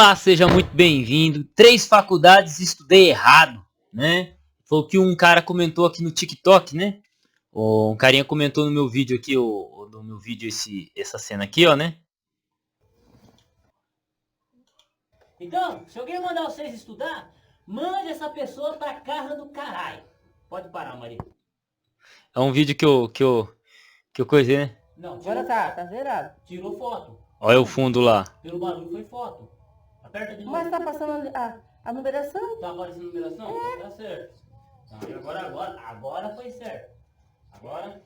Olá, seja muito bem-vindo. 3 faculdades estudei errado, né? Foi o que um cara comentou aqui no TikTok, né? Um carinha comentou no meu vídeo aqui, no meu vídeo essa cena aqui, ó, né? Então, se alguém mandar vocês estudar, mande essa pessoa pra casa do caralho. Pode parar, Maria. É um vídeo que eu coisei, né? Não, Agora tá zerado. tirou foto. Olha o fundo lá. Pelo barulho foi foto. Aperta de novo. Mas tá passando a numeração? Tá aparecendo a numeração? Tá certo. Agora foi certo. Agora,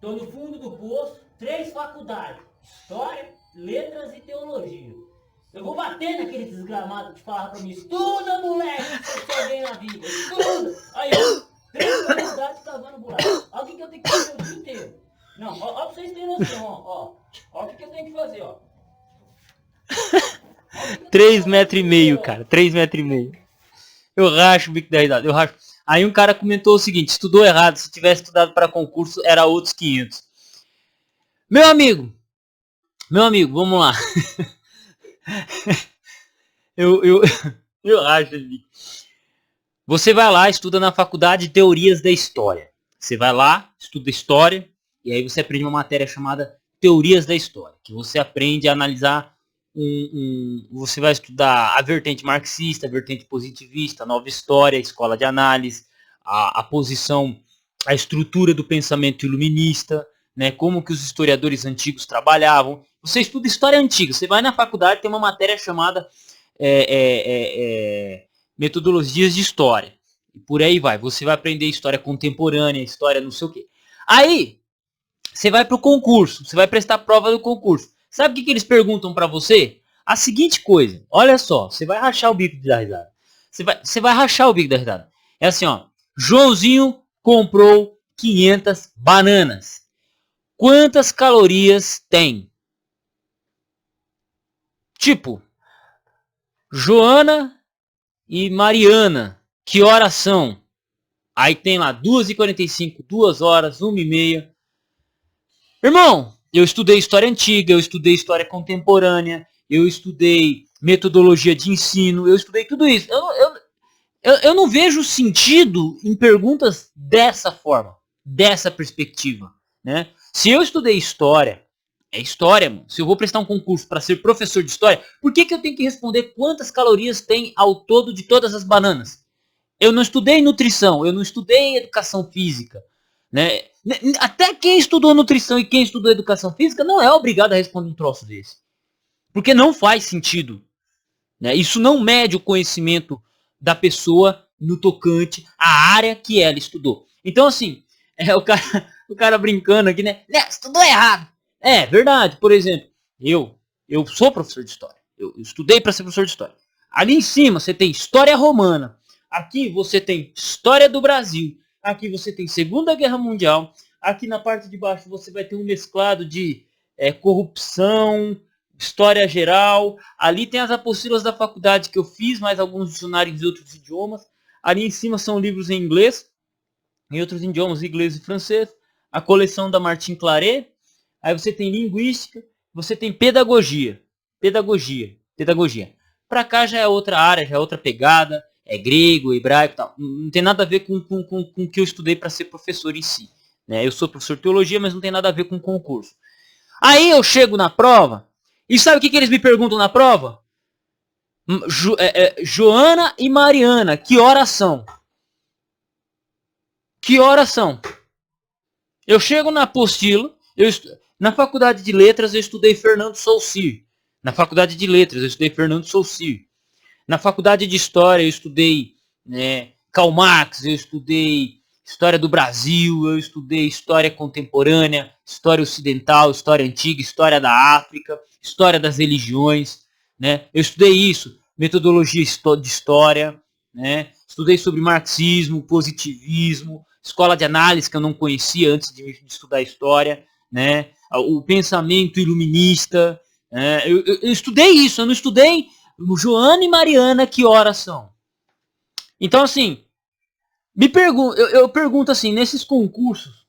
tô no fundo do poço, 3 faculdades. História, letras e teologia. Eu vou bater naquele desgramado que falava pra mim, estuda, moleque, você quer bem na vida, estuda. Aí, ó, 3 faculdades cavando buraco. Olha o que eu tenho que fazer o dia inteiro. Não, ó pra vocês terem noção, ó. Ó o que eu tenho que fazer, ó. 3,5 metros, cara. 3,5 metros. Eu racho o bico da risada, eu racho. Aí um cara comentou o seguinte, estudou errado, se tivesse estudado para concurso era outros 500. Meu amigo, vamos lá. eu racho esse bico. Você vai lá, estuda na faculdade de teorias da história. Você vai lá, estuda história, e aí você aprende uma matéria chamada teorias da história, que você aprende a analisar você vai estudar a vertente marxista, a vertente positivista, a nova história, a escola de análise, a posição, a estrutura do pensamento iluminista, né, como que os historiadores antigos trabalhavam. Você estuda história antiga, você vai na faculdade, tem uma matéria chamada metodologias de história. E por aí vai, você vai aprender história contemporânea, história não sei o quê. Aí, você vai para o concurso, você vai prestar prova do concurso. Sabe o que eles perguntam para você? A seguinte coisa, olha só, você vai rachar o bico da risada. Você vai rachar o bico da risada. É assim, ó, Joãozinho comprou 500 bananas. Quantas calorias tem? Tipo, Joana e Mariana, que horas são? Aí tem lá 2h45, 2 horas, 1h30. Irmão, eu estudei história antiga, eu estudei história contemporânea, eu estudei metodologia de ensino, eu estudei tudo isso. Eu não vejo sentido em perguntas dessa forma, dessa perspectiva, né? Se eu estudei história, é história, mano. Se eu vou prestar um concurso para ser professor de história, por que eu tenho que responder quantas calorias tem ao todo de todas as bananas? Eu não estudei nutrição, eu não estudei educação física, né? Até quem estudou nutrição e quem estudou educação física não é obrigado a responder um troço desse. Porque não faz sentido, né? Isso não mede o conhecimento da pessoa no tocante à área que ela estudou. Então, assim, o cara brincando aqui, né? Estudou errado. É verdade, por exemplo, eu sou professor de história. Eu estudei para ser professor de história. Ali em cima você tem história romana. Aqui você tem história do Brasil. Aqui você tem Segunda Guerra Mundial. Aqui na parte de baixo você vai ter um mesclado de corrupção, história geral. Ali tem as apostilas da faculdade que eu fiz, mais alguns dicionários de outros idiomas. Ali em cima são livros em inglês, em outros idiomas, inglês e francês. A coleção da Martin Claret. Aí você tem linguística, você tem pedagogia. Para cá já é outra área, já é outra pegada. É grego, hebraico e tal. Não tem nada a ver com o que eu estudei para ser professor em si. Né? Eu sou professor de teologia, mas não tem nada a ver com concurso. Aí eu chego na prova, e sabe o que eles me perguntam na prova? Joana e Mariana, que horas são? Que horas são? Eu chego na apostila, na faculdade de letras eu estudei Fernando Saussure. Na faculdade de letras eu estudei Fernando Saussure. Na faculdade de História eu estudei Karl Marx, eu estudei História do Brasil, eu estudei História Contemporânea, História Ocidental, História Antiga, História da África, História das Religiões. Né? Eu estudei isso, metodologia de História, né? Estudei sobre marxismo, positivismo, escola de análise que eu não conhecia antes de estudar História, né? O pensamento iluminista. Eu estudei isso, eu não estudei Joana e Mariana, que horas são? Então, assim, eu pergunto assim, nesses concursos,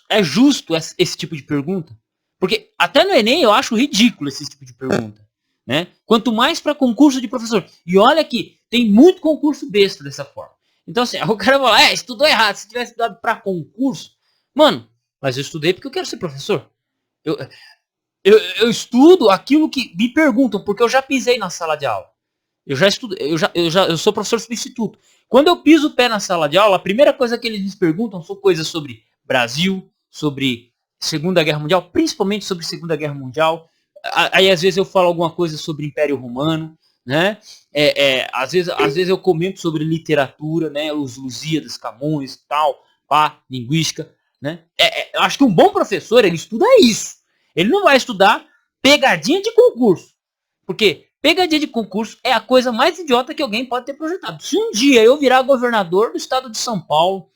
é justo esse tipo de pergunta? Porque até no Enem eu acho ridículo esse tipo de pergunta. né? Quanto mais para concurso de professor. E olha que tem muito concurso besta dessa forma. Então assim, o cara fala, estudou errado, se tivesse estudado para concurso. Mano, mas eu estudei porque eu quero ser professor. Eu estudo aquilo que me perguntam, porque eu já pisei na sala de aula. Eu já estudei, eu sou professor substituto. Quando eu piso o pé na sala de aula, a primeira coisa que eles me perguntam são coisas sobre Brasil, sobre Segunda Guerra Mundial, principalmente sobre Segunda Guerra Mundial. Aí às vezes eu falo alguma coisa sobre Império Romano, né? Às vezes eu comento sobre literatura, né? Os Lusíadas, Camões, tal, pá, linguística, né? Eu acho que um bom professor, ele estuda isso. Ele não vai estudar pegadinha de concurso. Porque pegadinha de concurso é a coisa mais idiota que alguém pode ter projetado. Se um dia eu virar governador do estado de São Paulo,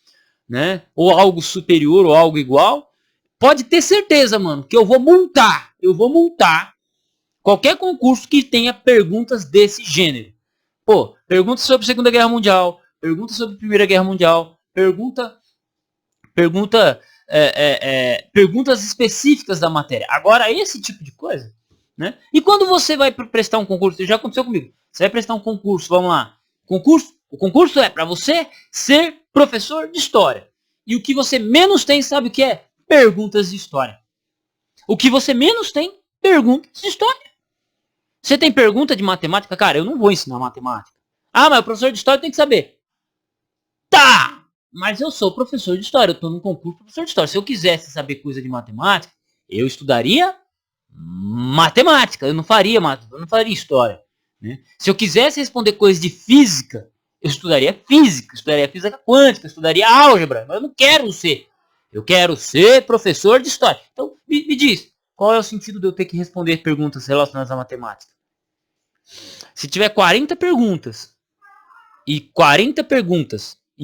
né? Ou algo superior, ou algo igual, pode ter certeza, mano, que eu vou multar qualquer concurso que tenha perguntas desse gênero. Pô, pergunta sobre Segunda Guerra Mundial, pergunta sobre Primeira Guerra Mundial, perguntas específicas da matéria. Agora, esse tipo de coisa, né? E quando você vai prestar um concurso, já aconteceu comigo, você vai prestar um concurso, vamos lá, o concurso é para você ser professor de história. E o que você menos tem, sabe o que é? Perguntas de história. O que você menos tem, perguntas de história. Você tem pergunta de matemática? Cara, eu não vou ensinar matemática. Ah, mas o professor de história tem que saber. Tá! Mas eu sou professor de história, eu estou num concurso de professor de história. Se eu quisesse saber coisa de matemática, eu estudaria matemática. Eu não faria história. Né? Se eu quisesse responder coisas de física, eu estudaria física quântica, estudaria álgebra. Mas eu não quero ser. Eu quero ser professor de história. Então, me diz, qual é o sentido de eu ter que responder perguntas relacionadas à matemática? Se tiver 40 perguntas, e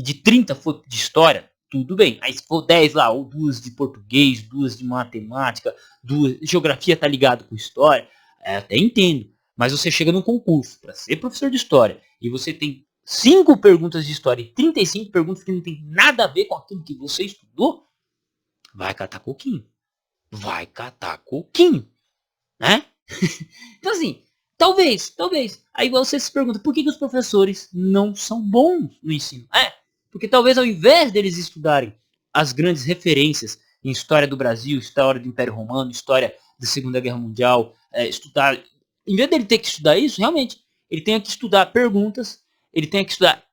de 30 for de história, tudo bem. Aí se for 10 lá, ou 2 de português, 2 de matemática, 2 geografia tá ligado com história, até entendo. Mas você chega num concurso para ser professor de história e você tem 5 perguntas de história e 35 perguntas que não tem nada a ver com aquilo que você estudou, vai catar coquinho. Né? Então assim, talvez. Aí você se pergunta, por que os professores não são bons no ensino? Porque talvez ao invés deles estudarem as grandes referências em história do Brasil, história do Império Romano, história da Segunda Guerra Mundial, em vez dele ter que estudar isso, realmente, ele tem que estudar perguntas, ele tem que estudar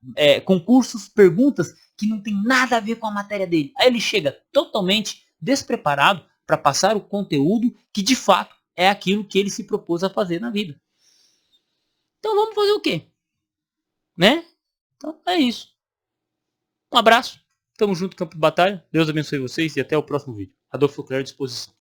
concursos, perguntas que não tem nada a ver com a matéria dele. Aí ele chega totalmente despreparado para passar o conteúdo que de fato é aquilo que ele se propôs a fazer na vida. Então vamos fazer o quê? Né? Então é isso. Um abraço. Tamo junto, campo de batalha. Deus abençoe vocês e até o próximo vídeo. Adolfo Cler à disposição.